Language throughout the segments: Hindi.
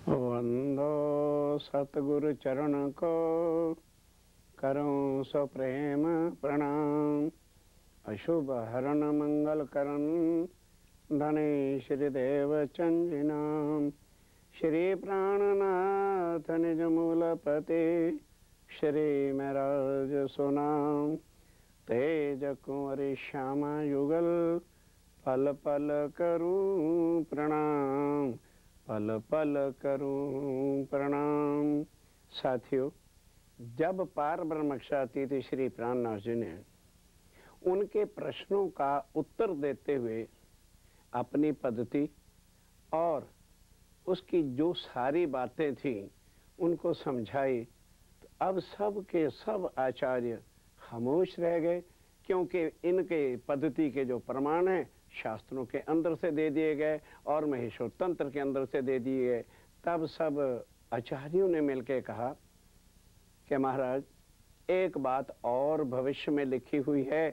वंदो सतगुरु चरण को, करूं सो प्रेम प्रणाम। अशुभ हरण मंगल करण, धने श्री देव चंदिनाम। श्री प्राणनाथ निज मूलपति, श्री महराज सुनाम। तेज कुंवरी श्यामा युगल, पल पल करूं प्रणाम, पल पल करूं प्रणाम। साथियों, जब पार ब्रह्मक्षातीत श्री प्राणनाथ जी ने उनके प्रश्नों का उत्तर देते हुए अपनी पद्धति और उसकी जो सारी बातें थी उनको समझाई, तो अब सब के सब आचार्य खामोश रह गए, क्योंकि इनके पद्धति के जो प्रमाण हैं शास्त्रों के अंदर से दे दिए गए और महेश्वर तंत्र के अंदर से दे दिए गए। तब सब आचार्यों ने मिलकर कहा कि महाराज, एक बात और भविष्य में लिखी हुई है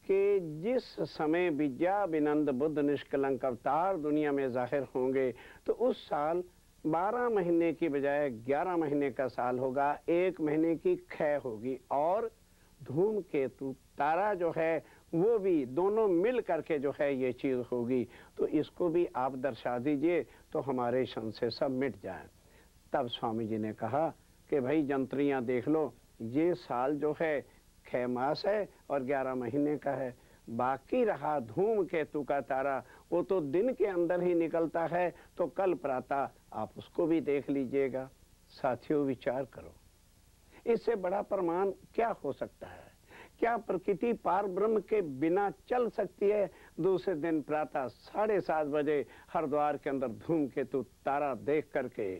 कि जिस समय विद्याभिनंद बुद्ध निष्कलंक अवतार दुनिया में जाहिर होंगे, तो उस साल 12 महीने की बजाय 11 महीने का साल होगा, 1 महीने की क्षय होगी और धूमकेतु तारा जो है वो भी दोनों मिल करके जो है ये चीज़ होगी। तो इसको भी आप दर्शा दीजिए तो हमारे संशय सब मिट जाए। तब स्वामी जी ने कहा कि भाई जंत्रियाँ देख लो, ये साल जो है 6 मास है और 11 महीने का है। बाकी रहा धूमकेतु का तारा, वो तो दिन के अंदर ही निकलता है, तो कल प्रातः आप उसको भी देख लीजिएगा। साथियों, विचार करो, इससे बड़ा प्रमाण क्या हो सकता है? क्या प्रकृति पार ब्रह्म के बिना चल सकती है? दूसरे दिन प्रातः 7:30 बजे हरिद्वार के अंदर धूमकेतु तारा देख करके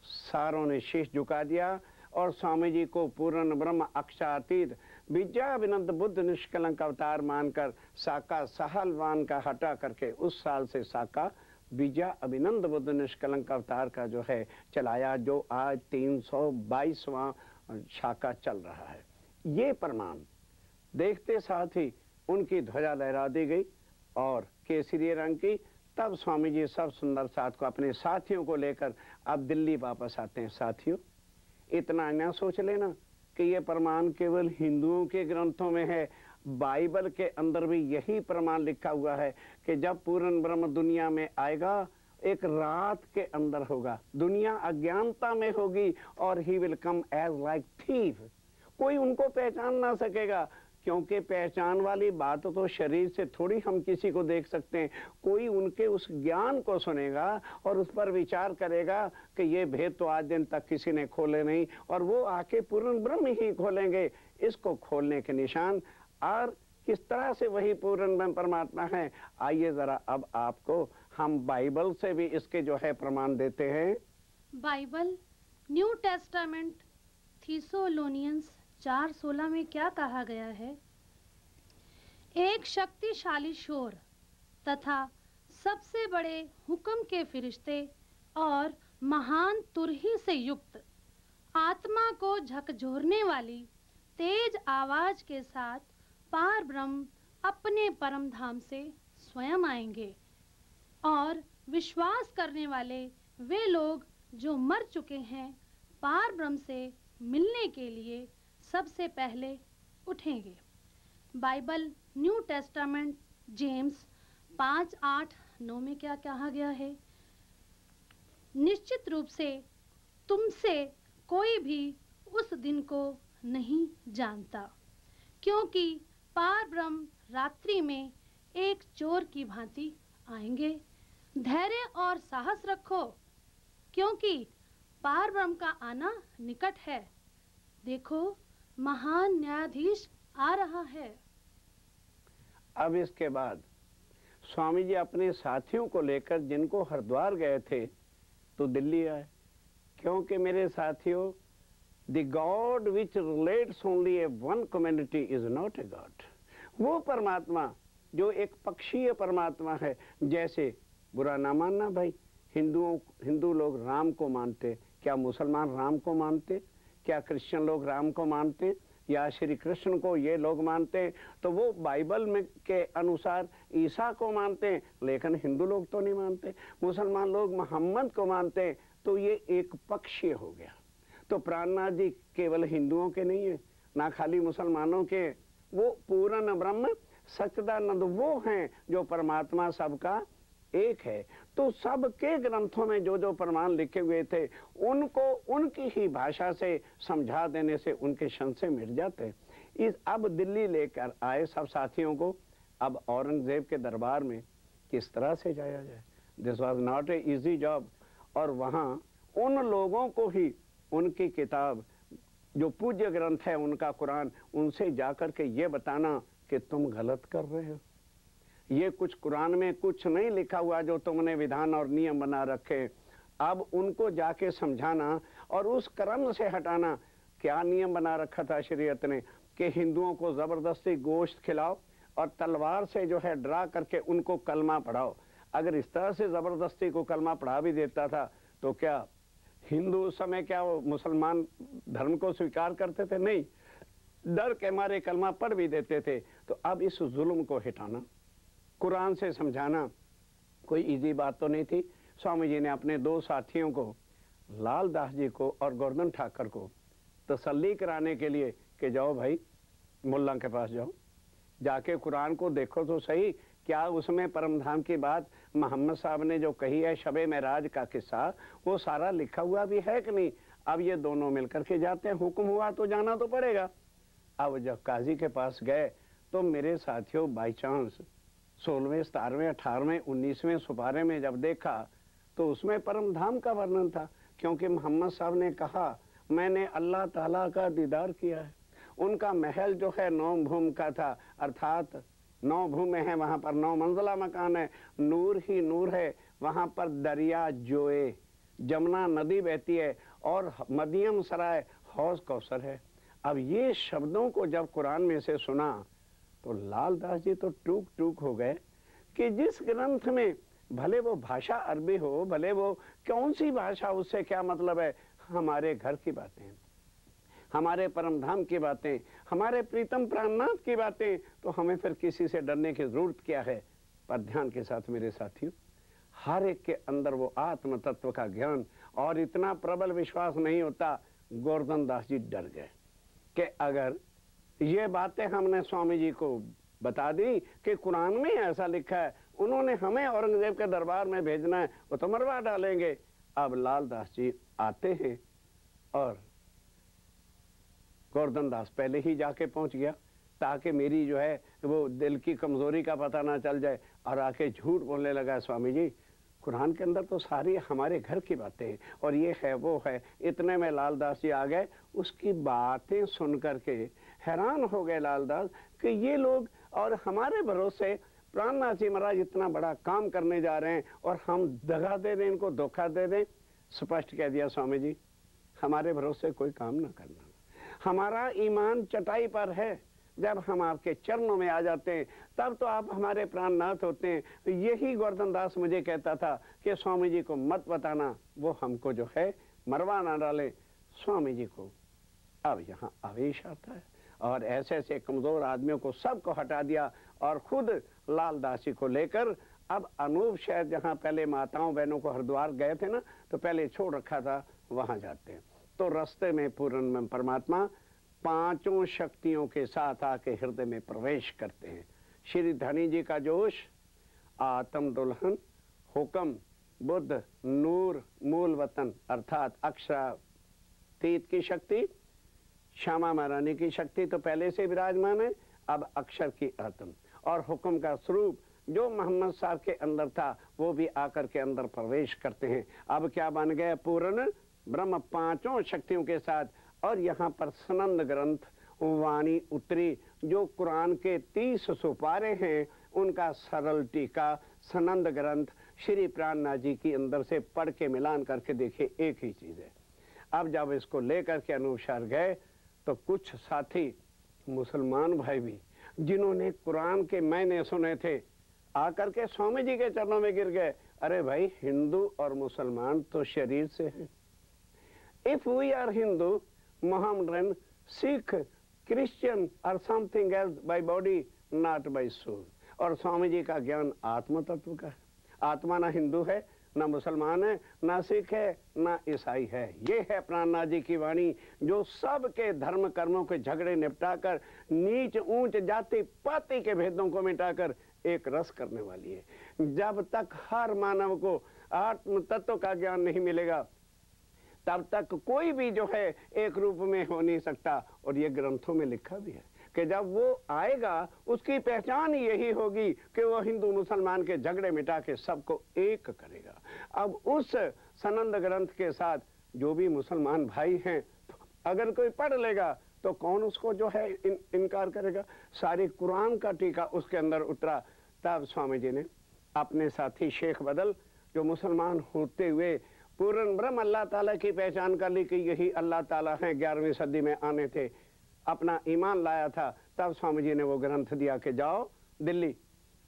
सारों ने शीश झुका दिया और स्वामी जी को पूर्ण ब्रह्म अक्षरातीत विद्याभिनंद बुद्ध निष्कलंक अवतार मानकर साका सहलवान का हटा करके उस साल से साका विद्या अभिनंद बुद्ध निष्कलंक अवतार का जो है चलाया, जो आज 322वां शाखा चल रहा है। ये प्रमाण देखते साथ ही उनकी ध्वजा लहरा दी गई और केसरी रंग की। तब स्वामी जी सब सुंदर साथ को अपने साथियों को लेकर अब दिल्ली वापस आते हैं। साथियों, इतना न सोच लेना कि ये प्रमाण केवल हिंदुओं के ग्रंथों में है। बाइबल के अंदर भी यही प्रमाण लिखा हुआ है कि जब पूर्ण ब्रह्म दुनिया में आएगा, एक रात के अंदर होगा, दुनिया अज्ञानता में होगी और he will come as like thief. कोई उनको पहचान ना सकेगा, क्योंकि पहचान वाली बात तो शरीर से थोड़ी हम किसी को देख सकते हैं। कोई उनके उस ज्ञान को सुनेगा और उस पर विचार करेगा कि ये भेद तो आज दिन तक किसी ने खोले नहीं, और वो आके पूर्ण ब्रह्म ही खोलेंगे। इसको खोलने के निशान और किस तरह से वही पूर्ण ब्रह्म परमात्मा है, आइए जरा अब आपको हम बाइबल से भी इसके जो है प्रमाण देते हैं। बाइबल न्यू टेस्टामेंट थीसोलोनियंस 4:16 में क्या कहा गया है? एक शक्तिशाली शोर तथा सबसे बड़े हुक्म के फरिश्ते और महान तुरही से युक्त आत्मा को झकझोरने वाली तेज आवाज के साथ पार ब्रह्म अपने परम धाम से स्वयं आएंगे, और विश्वास करने वाले वे लोग जो मर चुके हैं पार ब्रह्म से मिलने के लिए सबसे पहले उठेंगे। बाइबल न्यू टेस्टामेंट जेम्स 5:8-9 में क्या कहा गया है? निश्चित रूप से तुमसे कोई भी उस दिन को नहीं जानता, क्योंकि पार ब्रह्म रात्रि में एक चोर की भांति आएंगे। धैर्य और साहस रखो, क्योंकि पार ब्रह्म का आना निकट है। देखो, महान न्यायाधीश आ रहा है। अब इसके बाद स्वामी जी अपने साथियों को लेकर, जिनको हरिद्वार गए थे, तो दिल्ली आए। क्योंकि मेरे साथियों, the God which relates only A one community is not a god. वो परमात्मा जो एक पक्षीय परमात्मा है, जैसे बुरा ना मानना भाई, हिंदू लोग राम को मानते, क्या मुसलमान राम को मानते? क्या क्रिश्चियन लोग राम को मानते या श्री कृष्ण को ये लोग मानते हैं? तो वो बाइबल में के अनुसार ईसा को मानते हैं, लेकिन हिंदू लोग तो नहीं मानते। मुसलमान लोग मोहम्मद को मानते हैं, तो ये एक पक्षीय हो गया। तो प्राणनाथ जी केवल हिंदुओं के नहीं है, ना खाली मुसलमानों के, वो पूर्ण ब्रह्म सच्चिदानंद वो हैं जो परमात्मा सबका एक है। तो सबके ग्रंथों में जो जो प्रमाण लिखे हुए थे उनको उनकी ही भाषा से समझा देने से उनके संशय मिट जाते। इस अब दिल्ली लेकर आए सब साथियों को, अब औरंगजेब के दरबार में किस तरह से जाया जाए, this was not a easy job. और वहाँ उन लोगों को ही उनकी किताब जो पूज्य ग्रंथ है उनका कुरान, उनसे जाकर के ये बताना कि तुम गलत कर रहे हो, ये कुछ कुरान में कुछ नहीं लिखा हुआ जो तुमने विधान और नियम बना रखे। अब उनको जाके समझाना और उस क्रम से हटाना। क्या नियम बना रखा था शरीयत ने कि हिंदुओं को जबरदस्ती गोश्त खिलाओ और तलवार से जो है डरा करके उनको कलमा पढ़ाओ। अगर इस तरह से जबरदस्ती को कलमा पढ़ा भी देता था तो क्या हिंदू उस समय क्या वो मुसलमान धर्म को स्वीकार करते थे? नहीं, डर के मारे कलमा पढ़ भी देते थे। तो अब इस जुल्म को हटाना, कुरान से समझाना कोई इजी बात तो नहीं थी। स्वामी जी ने अपने दो साथियों को, लाल दास जी को और गोवर्धन ठाकुर को, तसल्ली कराने के लिए कि जाओ भाई मुल्ला के पास जाओ, जाके कुरान को देखो तो सही, क्या उसमें परम धाम की बात मोहम्मद साहब ने जो कही है, शबे मेराज का किस्सा, वो सारा लिखा हुआ भी है कि नहीं। अब ये दोनों मिलकर के जाते हैं, हुक्म हुआ तो जाना तो पड़ेगा। अब जब काजी के पास गए तो मेरे साथियों बाई चांस 16वें 17वें 18वें 19वें सुपारे में जब देखा तो उसमें परम धाम का वर्णन था, क्योंकि मोहम्मद साहब ने कहा मैंने अल्लाह ताला का दीदार किया है। उनका महल जो है 9 भूम का था, अर्थात 9 भूमें हैं, वहाँ पर 9 मंजिला मकान है, नूर ही नूर है, वहाँ पर दरिया जोए, जमुना नदी बहती है और मदियम सराय हौज कौसर है। अब ये शब्दों को जब कुरान में से सुना तो लाल दास जी तो टूक टूक हो गए कि जिस ग्रंथ में भले वो भाषा अरबी हो, भले वो कौन सी भाषा, उससे क्या मतलब है। हमारे घर की बातें, हमारे परम धाम की बातें, हमारे प्रीतम प्राणनाथ की बातें, तो हमें फिर किसी से डरने की जरूरत क्या है। पर ध्यान के साथ मेरे साथियों, हर एक के अंदर वो आत्म तत्व का ज्ञान और इतना प्रबल विश्वास नहीं होता। गोवर्धन दास जी डर गए कि अगर ये बातें हमने स्वामी जी को बता दी कि कुरान में ऐसा लिखा है, उन्होंने हमें औरंगजेब के दरबार में भेजना है, वो तो मरवा डालेंगे। अब लाल दास जी आते हैं और गोवर्धन दास पहले ही जाके पहुंच गया ताकि मेरी जो है वो दिल की कमजोरी का पता ना चल जाए, और आके झूठ बोलने लगा, स्वामी जी कुरान के अंदर तो सारी हमारे घर की बातें हैं और ये है वो है। इतने में लालदास जी आ गए, उसकी बातें सुन करके हैरान हो गए लालदास कि ये लोग और हमारे भरोसे प्राणनाथ जी महाराज इतना बड़ा काम करने जा रहे हैं और हम दगा दे दें, इनको धोखा दे दें। स्पष्ट कह दिया स्वामी जी, हमारे भरोसे कोई काम ना करना, हमारा ईमान चटाई पर है, जब हम आपके चरणों में आ जाते हैं तब तो आप हमारे प्राणनाथ होते हैं। यही गोवर्धन दास मुझे कहता था कि स्वामी जी को मत बताना, वो हमको जो है मरवा ना डाले। स्वामी जी को अब यहाँ आवेश आता है और ऐसे ऐसे कमजोर आदमियों को सबको हटा दिया और खुद लाल दास जी को लेकर अब अनूप शहर, जहाँ पहले माताओं बहनों को हरिद्वार गए थे ना, तो पहले छोड़ रखा था, वहां जाते हैं। तो रास्ते में पूर्ण परमात्मा 5 शक्तियों के साथ आके हृदय में प्रवेश करते हैं। श्री धनी जी का जोश, आत्म दुल्हन, हुक्म, बुद्ध, नूर, मूल वतन अर्थात अक्षरातीत की शक्ति, श्यामा महारानी की शक्ति तो पहले से विराजमान है, अब अक्षर की आत्म और हुक्म का स्वरूप जो मोहम्मद साहब के अंदर था वो भी आकर के अंदर प्रवेश करते हैं। अब क्या बन गए? पूर्ण ब्रह्म 5 शक्तियों के साथ। और यहाँ पर सनंद ग्रंथ वाणी उतरी, जो कुरान के 30 सुपारे हैं उनका सरल टीका सनंद ग्रंथ श्री प्राणनाथ जी की अंदर से पढ़ के मिलान करके देखे, एक ही चीज है। अब जब इसको लेकर के अनुसार गए तो कुछ साथी मुसलमान भाई भी जिन्होंने कुरान के मैंने सुने थे आकर के स्वामी जी के चरणों में गिर गए। अरे भाई, हिंदू और मुसलमान तो शरीर से हैं। If we are Hindu, Mohammedan, Sikh, Christian or something else by body, not by soul। और स्वामी जी का ज्ञान आत्म तत्व का है। आत्मा ना हिंदू है ना मुसलमान है, ना सिख है, ना ईसाई है। ये है प्राणनाथ जी की वाणी, जो सबके धर्म कर्मों के झगड़े निपटाकर, नीच ऊंच जाति पाति के भेदों को मिटाकर एक रस करने वाली है। जब तक हर मानव को आत्म तत्व का ज्ञान नहीं मिलेगा, तब तक कोई भी जो है एक रूप में हो नहीं सकता। और ये ग्रंथों में लिखा भी है कि जब वो आएगा, उसकी पहचान यही होगी कि वो हिंदू मुसलमान के झगड़े मिटा के सबको एक करेगा। अब उस सनंद ग्रंथ के साथ जो भी मुसलमान भाई हैं, अगर कोई पढ़ लेगा तो कौन उसको जो है इनकार करेगा। सारी कुरान का टीका उसके अंदर उतरा। तब स्वामी जी ने अपने साथी शेख बदल, जो मुसलमान होते हुए पूर्ण ब्रह्म अल्लाह ताला की पहचान कर ली कि यही अल्लाह ताला हैं, 11वीं सदी में आने थे, अपना ईमान लाया था, तब स्वामी जी ने वो ग्रंथ दिया कि जाओ दिल्ली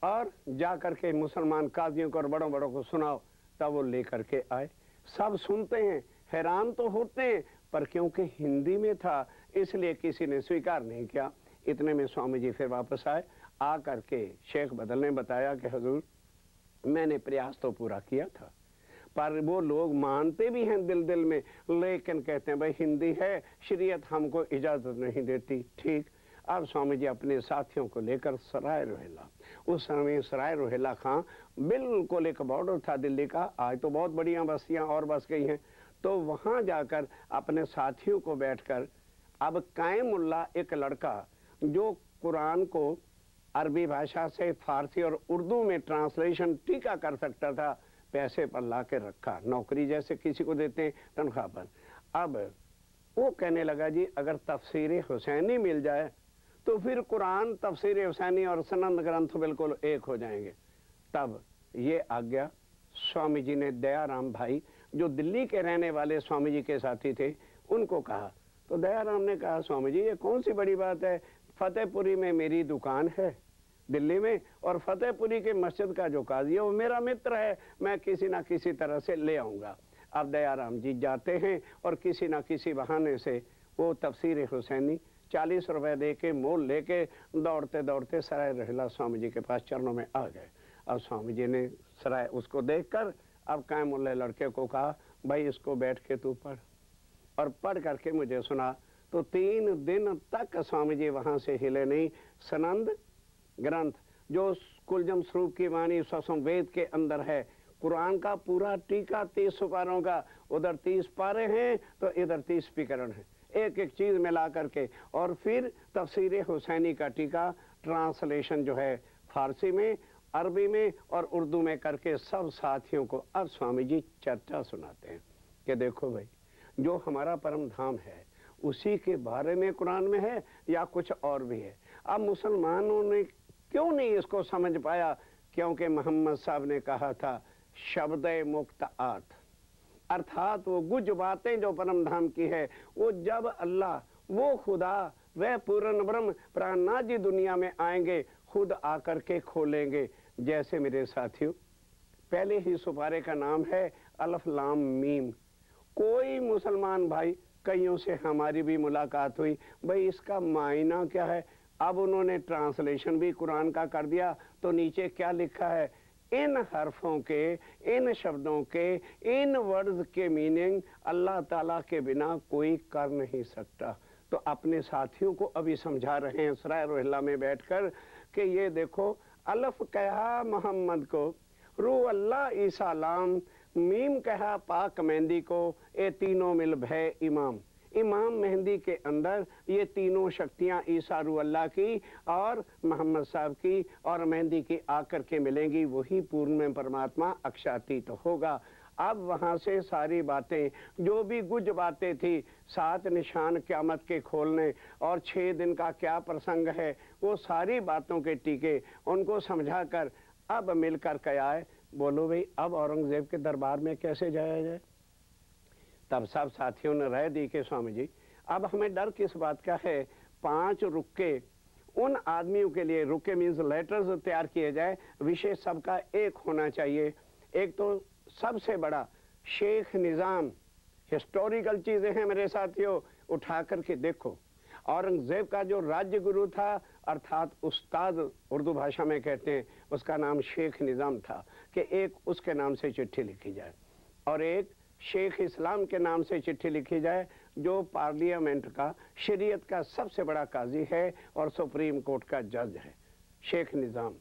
और जा करके मुसलमान काजियों को और बड़ों बड़ों को सुनाओ। तब वो लेकर के आए। सब सुनते हैं, हैरान तो होते हैं, पर क्योंकि हिंदी में था इसलिए किसी ने स्वीकार नहीं किया। इतने में स्वामी जी फिर वापस आए। आ करके शेख बदल ने बताया कि हुजूर, मैंने प्रयास तो पूरा किया था, पर वो लोग मानते भी हैं दिल दिल में, लेकिन कहते हैं भाई हिंदी है, शरीयत हमको इजाज़त नहीं देती। ठीक। अब स्वामी जी अपने साथियों को लेकर सराय रोहिला, उस समय सराय रोहिला खां बिल्कुल एक बॉर्डर था दिल्ली का, आज तो बहुत बढ़िया बस्तियां और बस गई हैं, तो वहाँ जाकर अपने साथियों को बैठकर, अब कायमुल्ला एक लड़का जो कुरान को अरबी भाषा से फारसी और उर्दू में ट्रांसलेशन टीका कर सकता था, पैसे पर ला के रखा, नौकरी जैसे किसी को देते हैं तनख्वाह पर। अब वो कहने लगा जी अगर तफसीर हुसैनी मिल जाए तो फिर कुरान, तफसीर हुसैनी और सनंद ग्रंथ बिल्कुल एक हो जाएंगे। तब ये आज्ञा स्वामी जी ने दयाराम भाई, जो दिल्ली के रहने वाले स्वामी जी के साथी थे, उनको कहा। तो दयाराम ने कहा स्वामी जी ये कौन सी बड़ी बात है, फतेहपुरी में मेरी दुकान है दिल्ली में, और फतेहपुरी के मस्जिद का जो काजी है वो मेरा मित्र है, मैं किसी ना किसी तरह से ले आऊँगा। अब दयाराम जी जाते हैं और किसी ना किसी बहाने से वो तफसीर हुसैनी 40 रुपए दे के मोल लेके दौड़ते दौड़ते सराय रोहिला स्वामी जी के पास चरणों में आ गए। अब स्वामी जी ने सराय उसको देखकर अब कायमुल्ला लड़के को कहा भाई इसको बैठ के तू पढ़, और पढ़ करके मुझे सुना। तो 3 दिन तक स्वामी जी वहाँ से हिले नहीं। सनंद ग्रंथ जो कुलजम स्वरूप की वाणी स्वसम वेद के अंदर है, कुरान का पूरा टीका 30 पारों का, उधर 30 पारे हैं तो इधर 30 विकरण है, एक एक चीज मिला करके, और फिर तफसीर हुसैनी का टीका ट्रांसलेशन जो है फारसी में, अरबी में और उर्दू में करके सब साथियों को अब स्वामी जी चर्चा सुनाते हैं कि देखो भाई जो हमारा परम धाम है उसी के बारे में कुरान में है या कुछ और भी है। अब मुसलमानों ने क्यों नहीं इसको समझ पाया, क्योंकि मोहम्मद साहब ने कहा था शब्द मुक्त आर्थ, अर्थात वो गुज बातें जो परम धाम की है, वो जब अल्लाह, वो खुदा, वह पूर्ण ब्रह्म प्राणनाथ जी दुनिया में आएंगे, खुद आकर के खोलेंगे। जैसे मेरे साथियों पहले ही सुपारे का नाम है अल्फ लाम मीम। कोई मुसलमान भाई, कईयों से हमारी भी मुलाकात हुई, भाई इसका मायना क्या है। अब उन्होंने ट्रांसलेशन भी कुरान का कर दिया, तो नीचे क्या लिखा है, इन हरफों के, इन शब्दों के, इन वर्ड्स के मीनिंग अल्लाह ताला के बिना कोई कर नहीं सकता। तो अपने साथियों को अभी समझा रहे हैं सराय रोहिला में बैठकर कि ये देखो अल्फ कहा मोहम्मद को, रू अल्लाह ईसा लाम, मीम कहा पाक मेहंदी को, ये तीनों मिल भय इमाम। इमाम मेहंदी के अंदर ये तीनों शक्तियाँ ईसा रू अल्लाह की और मोहम्मद साहब की और मेहंदी की आकर के मिलेंगी, वही पूर्ण में परमात्मा अक्षातीत तो होगा। अब वहाँ से सारी बातें जो भी गुज बातें थी, 7 निशान क़यामत के खोलने और 6 दिन का क्या प्रसंग है, वो सारी बातों के टीके उनको समझा कर अब मिलकर क्या आए, बोलो भाई अब औरंगजेब के दरबार में कैसे जाया जाए। तब सब साथियों ने राय दी कि स्वामी जी अब हमें डर किस बात का है, 5 रुक्के उन आदमियों के लिए, रुक्के मीन्स लेटर्स तैयार किए जाए, विषय सबका एक होना चाहिए। एक तो सबसे बड़ा शेख निज़ाम, हिस्टोरिकल चीज़ें हैं मेरे साथियों, उठा करके देखो, औरंगजेब का जो राज्य गुरु था अर्थात उस्ताद उर्दू भाषा में कहते हैं, उसका नाम शेख निज़ाम था कि एक उसके नाम से चिट्ठी लिखी जाए और एक शेख इस्लाम के नाम से चिट्ठी लिखी जाए जो पार्लियामेंट का शरीयत का सबसे बड़ा काजी है और सुप्रीम कोर्ट का जज है। शेख निज़ाम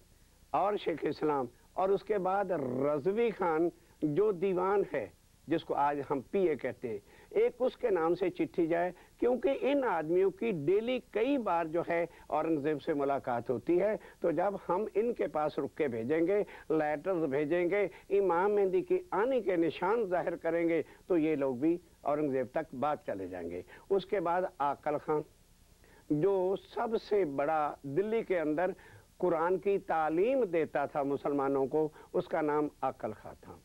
और शेख इस्लाम, और उसके बाद रज़वी खान जो दीवान है जिसको आज हम पीए कहते हैं, एक उसके नाम से चिट्ठी जाए, क्योंकि इन आदमियों की डेली कई बार जो है औरंगजेब से मुलाकात होती है। तो जब हम इनके पास रुक के भेजेंगे, लेटर्स भेजेंगे, इमाम मेहंदी की आने के निशान जाहिर करेंगे, तो ये लोग भी औरंगजेब तक बात चले जाएंगे। उसके बाद आकल खान जो सबसे बड़ा दिल्ली के अंदर कुरान की तालीम देता था मुसलमानों को, उसका नाम आकल खां था।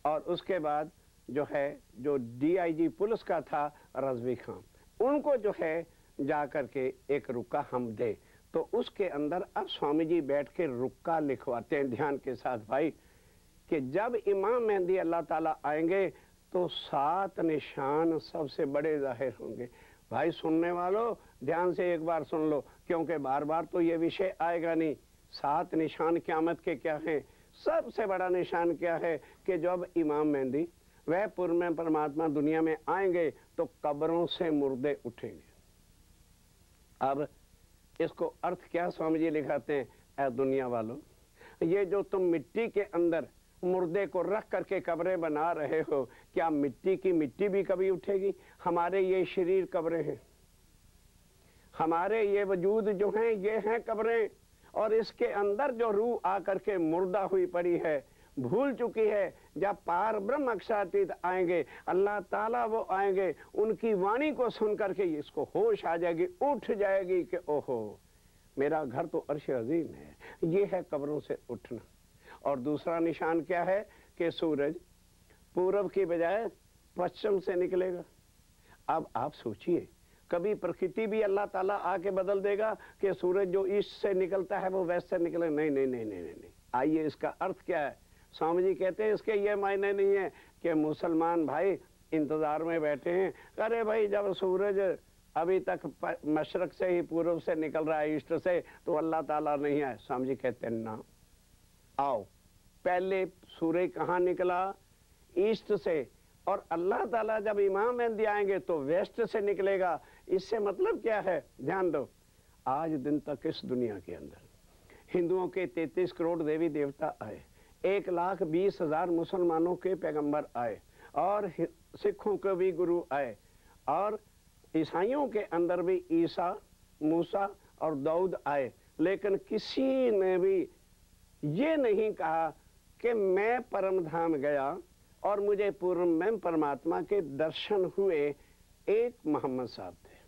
और उसके बाद जो है जो DIG पुलिस का था रज़वी खान, उनको जो है जा कर के एक रुक्का हम दे। तो उसके अंदर अब स्वामी जी बैठ के रुक्का लिखवाते हैं ध्यान के साथ भाई, कि जब इमाम मेहंदी अल्लाह ताला आएंगे तो 7 निशान सबसे बड़े जाहिर होंगे। भाई सुनने वालों ध्यान से एक बार सुन लो, क्योंकि बार बार तो ये विषय आएगा नहीं। 7 निशान क़यामत के क्या हैं? सबसे बड़ा निशान क्या है कि जब इमाम मेहंदी वह पूर्व में परमात्मा दुनिया में आएंगे तो कब्रों से मुर्दे उठेंगे। अब इसको अर्थ क्या स्वामी जी लिखाते हैं, ऐ दुनिया वालों, ये जो तुम मिट्टी के अंदर मुर्दे को रख करके कब्रें बना रहे हो, क्या मिट्टी की मिट्टी भी कभी उठेगी? हमारे ये शरीर कब्रें हैं, हमारे ये वजूद जो हैं ये हैं कब्रें, और इसके अंदर जो रूह आकर के मुर्दा हुई पड़ी है, भूल चुकी है। जब पार ब्रह्म अक्षरातीत आएंगे, अल्लाह ताला वो आएंगे, उनकी वाणी को सुन करके इसको होश आ जाएगी, उठ जाएगी कि ओहो मेरा घर तो अर्श अजीम है। ये है कब्रों से उठना। और दूसरा निशान क्या है कि सूरज पूरब की बजाय पश्चिम से निकलेगा। अब आप सोचिए, कभी प्रकृति भी अल्लाह ताला आके बदल देगा कि सूरज जो ईस्ट से निकलता है वो वेस्ट से निकले? नहीं नहीं नहीं नहीं नहीं, नहीं। आइए इसका अर्थ क्या है? स्वामी जी कहते हैं इसके ये मायने नहीं है कि मुसलमान भाई इंतजार में बैठे हैं, अरे भाई जब सूरज अभी तक मशरक से ही पूर्व से निकल रहा है, ईस्ट से, तो अल्लाह ताला नहीं है। स्वामी जी कहते हैं ना, आओ पहले सूरज कहाँ निकला? ईस्ट से, और अल्लाह ताला जब इमाम मेहंदी आएंगे तो वेस्ट से निकलेगा। इससे मतलब क्या है? ध्यान दो, आज दिन तक इस दुनिया के अंदर हिंदुओं के 33 करोड़ देवी देवता आए, 1,20,000 मुसलमानों के पैगंबर आए, और सिखों के भी गुरु आए, और ईसाइयों के अंदर भी ईसा, मूसा और दाऊद आए। लेकिन किसी ने भी ये नहीं कहा कि मैं परम धाम गया और मुझे पूर्व में परमात्मा के दर्शन हुए। एक मोहम्मद साहब थे।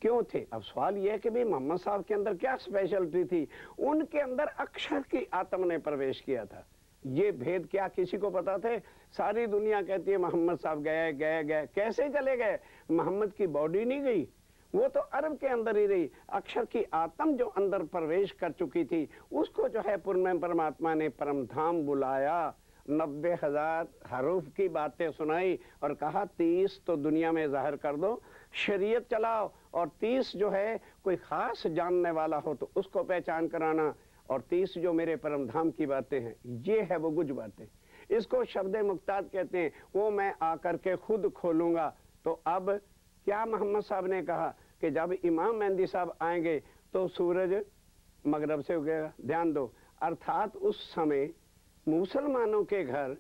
क्यों थे? अब सवाल यह है कि भाई मोहम्मद साहब के अंदर क्या स्पेशलिटी थी? उनके अंदर अक्षर की आत्मा ने प्रवेश किया था। ये भेद क्या किसी को पता थे? सारी दुनिया कहती है मोहम्मद साहब गए गए गए। कैसे चले गए? मोहम्मद की बॉडी नहीं गई, वो तो अरब के अंदर ही रही। अक्षर की आत्म जो अंदर प्रवेश कर चुकी थी, उसको जो है पूर्व में परमात्मा ने परम धाम बुलाया, 90,000 हरूफ की बातें सुनाई और कहा 30 तो दुनिया में जाहिर कर दो, शरीयत चलाओ, और 30 जो है कोई खास जानने वाला हो तो उसको पहचान कराना, और 30 जो मेरे परम धाम की बातें हैं, ये है वो कुछ बातें। इसको शब्द मुक्ताद कहते हैं, वो मैं आकर के खुद खोलूंगा। तो अब क्या मोहम्मद साहब ने कहा कि जब इमाम मेहंदी साहब आएंगे तो सूरज मगरब से उगेगा। ध्यान दो, अर्थात उस समय मुसलमानों के घर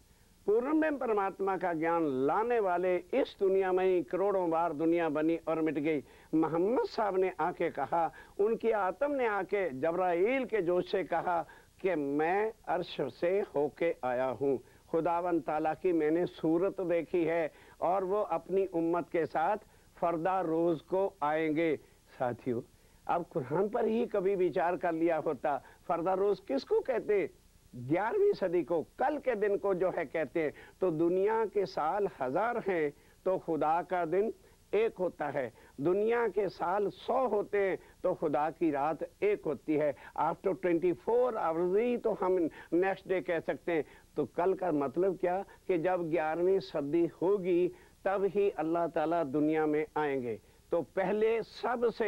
पूर्व में परमात्मा का ज्ञान लाने वाले इस दुनिया में ही करोड़ों बार दुनिया बनी और मिट गई। मोहम्मद साहब ने आके कहा, उनकी आत्म ने आके जबराइल के जोश से कहा कि मैं अर्श से होके आया हूँ, खुदावन ताला की मैंने सूरत देखी है, और वो अपनी उम्मत के साथ फरदा रोज को आएंगे। साथियों, अब कुरान पर ही कभी विचार कर लिया होता, फरदा रोज किसको कहते? 11वीं सदी को, कल के दिन को जो है कहते हैं। तो दुनिया के साल 1000 हैं तो खुदा का दिन एक होता है। दुनिया के साल 100 होते हैं तो खुदा की रात एक होती है। आफ्टर 24 आवर्स ही तो हम नेक्स्ट डे कह सकते हैं। तो कल का मतलब क्या कि जब 11वीं सदी होगी तब ही अल्लाह ताला दुनिया में आएंगे। तो पहले सबसे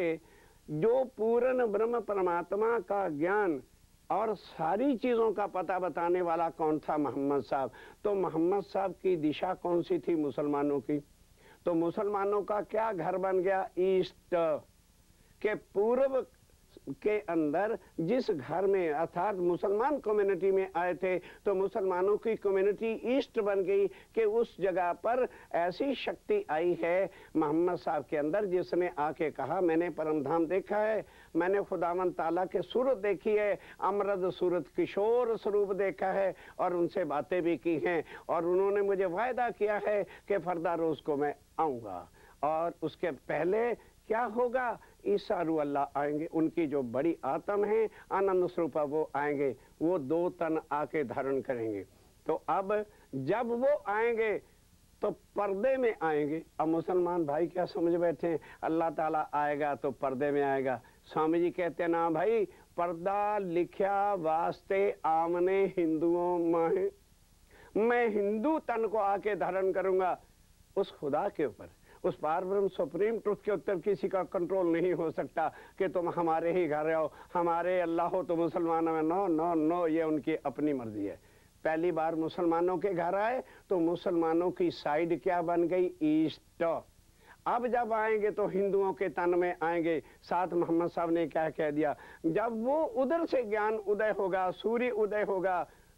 जो पूर्ण ब्रह्म परमात्मा का ज्ञान और सारी चीज़ों का पता बताने वाला कौन था? मोहम्मद साहब। तो मोहम्मद साहब की दिशा कौन सी थी? मुसलमानों की। तो मुसलमानों का क्या घर बन गया? ईस्ट के पूर्व के अंदर जिस घर में अर्थात मुसलमान कम्युनिटी में आए थे, तो मुसलमानों की कम्युनिटी ईस्ट बन गई कि उस जगह पर ऐसी शक्ति आई है मोहम्मद साहब के अंदर, जिसने आके कहा मैंने परमधाम देखा है, मैंने खुदावन ताला के सूरत देखी है, अमरद सूरत किशोर स्वरूप देखा है और उनसे बातें भी की हैं और उन्होंने मुझे वायदा किया है कि फरदा रोज को मैं आऊँगा। और उसके पहले क्या होगा? ईसा रूह अल्लाह आएंगे, उनकी जो बड़ी आत्म है आनंद स्वरूपा वो आएंगे, वो 2 तन आके धारण करेंगे। तो अब जब वो आएंगे तो पर्दे में आएंगे। अब मुसलमान भाई क्या समझ बैठे हैं? अल्लाह ताला आएगा तो पर्दे में आएगा। स्वामी जी कहते हैं ना भाई, पर्दा लिखा वास्ते आमने हिंदुओं में, मैं हिंदू तन को आके धारण करूंगा उस खुदा के ऊपर, उस पारब्रह्म सुप्रीम ट्रुथ के ऊपर किसी का कंट्रोल नहीं हो सकता कि तुम हमारे ही घर आओ, हमारे अल्लाह हो तो मुसलमानों में। नो नो नो, ये उनकी अपनी मर्जी है। पहली बार मुसलमानों के घर आए तो मुसलमानों की साइड क्या बन गई? ईस्ट। अब जब आएंगे तो हिंदुओं के तन में आएंगे। साथ मोहम्मद साहब ने क्या कह दिया? जब वो उधर से ज्ञान उदय होगा, सूर्य उदय होगा,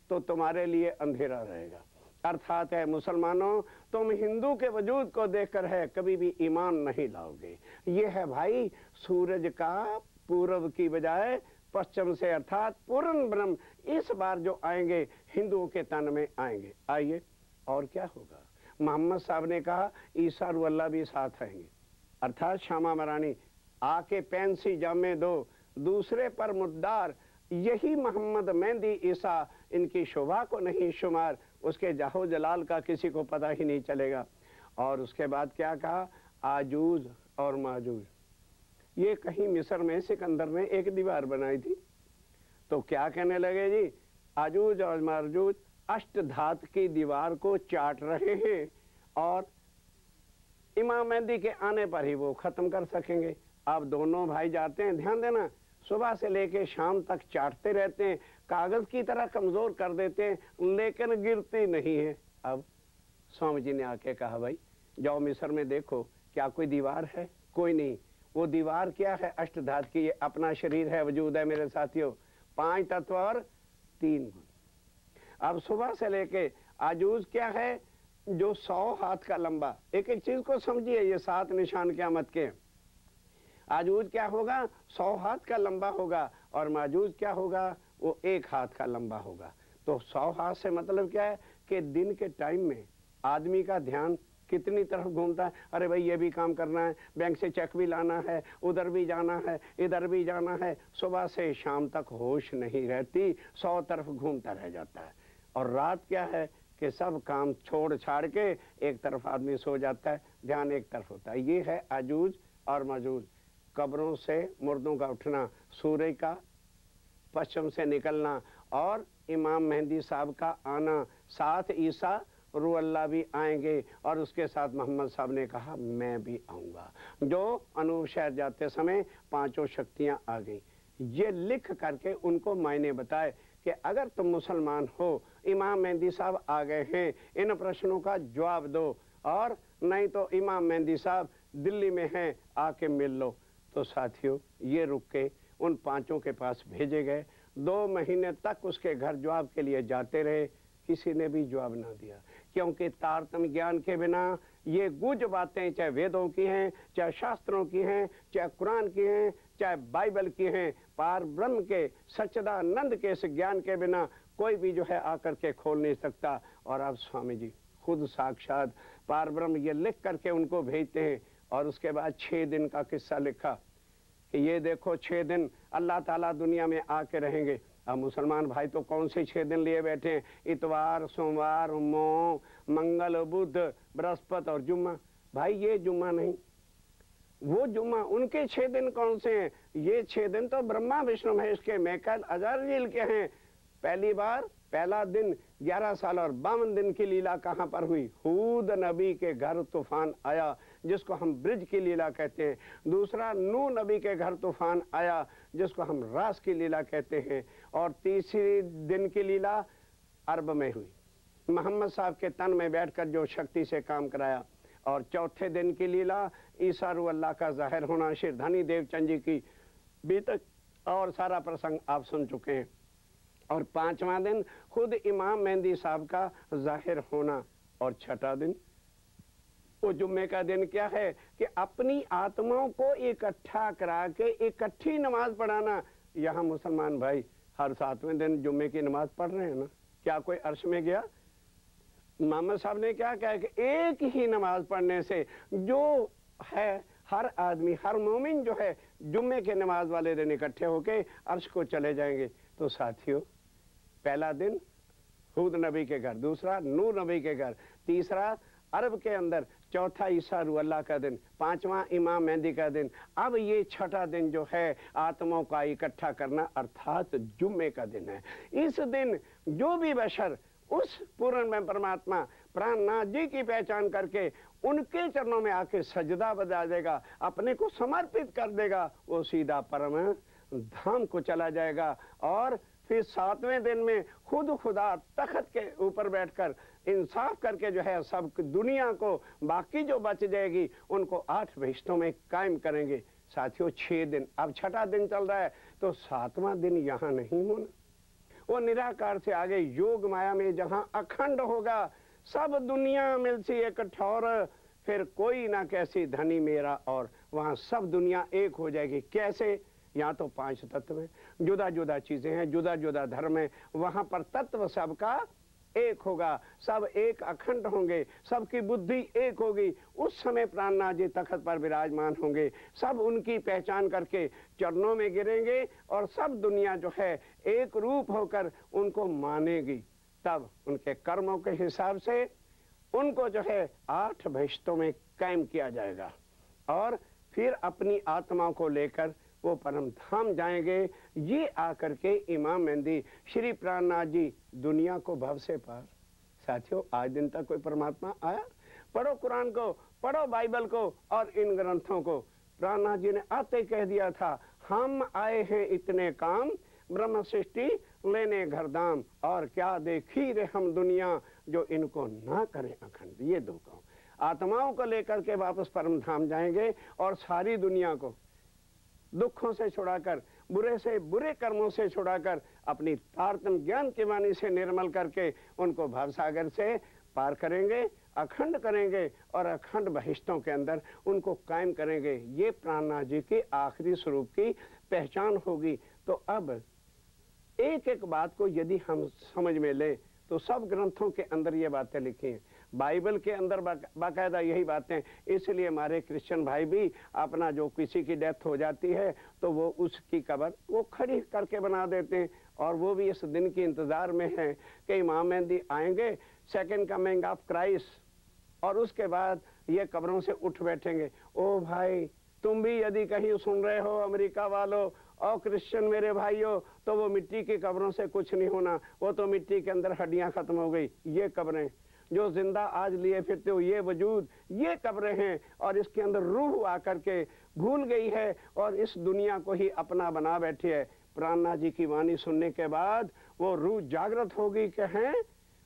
तो तुम्हारे लिए अंधेरा रहेगा। अर्थात है मुसलमानों, तुम हिंदू के वजूद को देखकर है कभी भी ईमान नहीं लाओगे। ये है भाई सूरज का पूर्व की बजाय पश्चिम से, अर्थात पूर्ण ब्रह्म इस बार जो आएंगे हिंदुओं के तन में आएंगे। आइए और क्या होगा? मोहम्मद साहब ने कहा ईसा रूह अल्लाह भी साथ आएंगे, अर्थात शामा मरानी आके पेंसी जामे दो, दूसरे पर मुद्दार, यही मोहम्मद मेहंदी ईसा, इनकी शोभा को नहीं शुमार, उसके जाहो जलाल का किसी को पता ही नहीं चलेगा। और उसके बाद क्या कहा? आजूज और माजूज। ये कहीं मिस्र में सिकंदर ने एक दीवार बनाई थी, तो क्या कहने लगे जी? आजूज और माजूज अष्टधात की दीवार को चाट रहे हैं और इमाम मेहंदी के आने पर ही वो खत्म कर सकेंगे। अब दोनों भाई जाते हैं, ध्यान देना, सुबह से लेके शाम तक चाटते रहते हैं, कागज की तरह कमजोर कर देते हैं, लेकिन गिरती नहीं है। अब स्वामी जी ने आके कहा भाई जाओ मिस्र में देखो, क्या कोई दीवार है? कोई नहीं। वो दीवार क्या है? अष्टधात की। ये अपना शरीर है, वजूद है मेरे साथियों, 5 तत्व और 3 गुण। अब सुबह से लेके आजूज क्या है? जो 100 हाथ का लंबा। एक एक चीज को समझिए, ये 7 निशान क़यामत के। आजूज क्या होगा? 100 हाथ का लंबा होगा और माजूज क्या होगा? वो 1 हाथ का लंबा होगा। तो 100 हाथ से मतलब क्या है कि दिन के टाइम में आदमी का ध्यान कितनी तरफ घूमता है? अरे भाई ये भी काम करना है, बैंक से चेक भी लाना है, उधर भी जाना है, इधर भी जाना है। सुबह से शाम तक होश नहीं रहती, 100 तरफ घूमता रह जाता है। और रात क्या है कि सब काम छोड़ छाड़ के एक तरफ आदमी सो जाता है, ध्यान एक तरफ होता है। ये है आजूज और माजूज। कब्रों से मुर्दों का उठना, सूर्य का पश्चिम से निकलना और इमाम मेहंदी साहब का आना, साथ ईसा रूह अल्लाह भी आएंगे। और उसके साथ मोहम्मद साहब ने कहा मैं भी आऊँगा। जो अनूप शहर जाते समय 5 शक्तियाँ आ गई। ये लिख करके उनको मायने बताए कि अगर तुम मुसलमान हो, इमाम मेहंदी साहब आ गए हैं, इन प्रश्नों का जवाब दो, और नहीं तो इमाम मेहंदी साहब दिल्ली में हैं, आके मिल लो। तो साथियों ये रुक के उन 5 के पास भेजे गए। 2 महीने तक उसके घर जवाब के लिए जाते रहे, किसी ने भी जवाब ना दिया, क्योंकि तारतम्य ज्ञान के बिना ये गुज बातें चाहे वेदों की हैं, चाहे शास्त्रों की हैं, चाहे कुरान की हैं, चाहे बाइबल की हैं, पार ब्रह्म के सच्चिदानंद के इस ज्ञान के बिना कोई भी जो है आकर के खोल नहीं सकता। और अब स्वामी जी खुद साक्षात पार ब्रह्म ये लिख करके उनको भेजते हैं। और उसके बाद 6 दिन का किस्सा लिखा कि ये देखो 6 दिन अल्लाह ताला दुनिया में आके रहेंगे। अब मुसलमान भाई तो कौन से 6 दिन लिए बैठे हैं? इतवार, सोमवार, मोह, मंगल, बुध, बृहस्पति और जुम्मा। भाई ये जुम्मा नहीं, वो जुम्मा। उनके 6 दिन कौन से हैं? ये 6 दिन तो ब्रह्मा विष्णु महेश के, मैकाइल अज़राइल के हैं। पहली बार पहला दिन 11 साल और 52 दिन की लीला कहाँ पर हुई? हूद नबी के घर तूफान आया, जिसको हम ब्रिज की लीला कहते हैं। दूसरा, नूह नबी के घर तूफान आया, जिसको हम रास की लीला कहते हैं। और तीसरी दिन की लीला अरब में हुई, मोहम्मद साहब के तन में बैठकर जो शक्ति से काम कराया। और चौथे दिन की लीला ईसा रूह अल्लाह का जाहिर होना, शिरधनी देवचंद जी की भी तक और सारा प्रसंग आप सुन चुके हैं। और पांचवा दिन खुद इमाम मेहंदी साहब का जाहिर होना। और छठा दिन वो जुम्मे का दिन क्या है कि अपनी आत्माओं को इकट्ठा करा के इकट्ठी नमाज पढ़ाना। यहाँ मुसलमान भाई हर 7वें दिन जुम्मे की नमाज पढ़ रहे हैं ना? क्या कोई अर्श में गया? मोहम्मद साहब ने क्या कहा कि एक ही नमाज पढ़ने से जो है हर आदमी, हर मोमिन जो है जुम्मे के नमाज वाले दिन इकट्ठे होके अर्श को चले जाएंगे। तो साथियों, पहला दिन हूद नबी के घर, दूसरा नूह नबी के घर, तीसरा अरब के अंदर, चौथा ईसा रूह अल्लाह का दिन, पांचवा इमाम मेहंदी का दिन। अब ये छठा दिन जो है आत्माओं का इकट्ठा करना अर्थात जुम्मे का दिन है। इस दिन जो भी बशर उस पूर्ण में परमात्मा प्राणनाथ जी की पहचान करके उनके चरणों में आके सजदा बजा देगा, अपने को समर्पित कर देगा, वो सीधा परम धाम को चला जाएगा। और फिर 7वें दिन में खुद खुदा तख्त के ऊपर बैठकर इंसाफ करके जो है सब दुनिया को, बाकी जो बच जाएगी उनको 8 बहिश्तों में कायम करेंगे। साथियों, 6 दिन, अब छठा दिन चल रहा है, तो 7वां दिन यहाँ नहीं होना। वो निराकार से आगे योग माया में जहाँ अखंड होगा, सब दुनिया मिलती एक ठौर, फिर कोई ना कैसी धनी मेरा, और वहाँ सब दुनिया एक हो जाएगी। कैसे? यहाँ तो 5 तत्व हैं, जुदा जुदा चीजें हैं, जुदा जुदा धर्म है, वहाँ पर तत्व सबका एक होगा, सब एक अखंड होंगे, सबकी बुद्धि एक होगी। उस समय प्राणनाथ जी तख्त पर विराजमान होंगे, सब उनकी पहचान करके चरणों में गिरेंगे और सब दुनिया जो है एक रूप होकर उनको मानेगी। तब उनके कर्मों के हिसाब से उनको जो है 8 बहिश्तों में कायम किया जाएगा और फिर अपनी आत्मा को लेकर वो परम धाम जाएंगे। ये आकर के इमाम मेहंदी श्री प्राणनाथ जी दुनिया को भव से पार। साथियों, आज दिन तक कोई परमात्मा आया? पढ़ो कुरान को, पढ़ो बाइबल को और इन ग्रंथों को। प्राणनाथ जी ने आते कह दिया था, हम आए हैं इतने काम, ब्रह्म सृष्टि लेने घरदाम, और क्या देखी रे हम दुनिया, जो इनको ना करें अखंड। ये 2 काम, आत्माओं को लेकर के वापस परम धाम जाएंगे और सारी दुनिया को दुखों से छुड़ाकर, बुरे से बुरे कर्मों से छुड़ाकर, अपनी तारतम्य ज्ञान की वाणी से निर्मल करके उनको भवसागर से पार करेंगे, अखंड करेंगे और अखंड बहिश्तों के अंदर उनको कायम करेंगे। ये प्राणनाथ जी की आखिरी स्वरूप की पहचान होगी। तो अब एक एक बात को यदि हम समझ में ले तो सब ग्रंथों के अंदर ये बातें लिखी हैं, बाइबल के अंदर बाकायदा यही बातें। इसलिए हमारे क्रिश्चियन भाई भी अपना जो किसी की डेथ हो जाती है तो वो उसकी कब्र वो खड़ी करके बना देते हैं, और वो भी इस दिन के इंतजार में है कि इमाम मेहंदी आएंगे, सेकंड कमिंग ऑफ क्राइस्ट, और उसके बाद ये कब्रों से उठ बैठेंगे। ओ भाई, तुम भी यदि कहीं सुन रहे हो अमेरिका वालों और क्रिश्चियन मेरे भाइयों, तो वो मिट्टी की कब्रों से कुछ नहीं होना, वो तो मिट्टी के अंदर हड्डियां खत्म हो गई। ये कब्रें जो जिंदा आज लिए फिरते हो, ये वजूद, ये कब्रें हैं, और इसके अंदर रूह आकर के भूल गई है और इस दुनिया को ही अपना बना बैठी है। प्राणनाथ जी की वाणी सुनने के बाद वो रूह जागृत होगी कि हैं,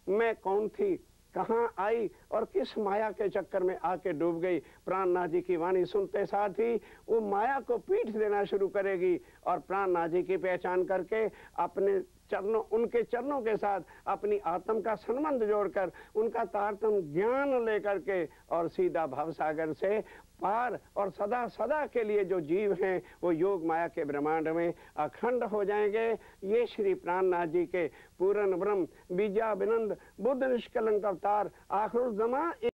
मैं कौन थी, कहाँ आई और किस माया के चक्कर में आके डूब गई। प्राणनाथ जी की वाणी सुनते साथ ही वो माया को पीठ देना शुरू करेगी और प्राणनाथ जी की पहचान करके अपने चरणों, उनके चरणों के साथ अपनी आत्म का संबंध जोड़कर उनका तारतम्य ज्ञान लेकर के और सीधा भवसागर से पार और सदा सदा के लिए जो जीव हैं वो योग माया के ब्रह्मांड में अखंड हो जाएंगे। ये श्री प्राणनाथ जी के पूर्ण ब्रह्म बीजा बिनंद बुद्ध निष्कलंक अवतार आखिरुज़्ज़मा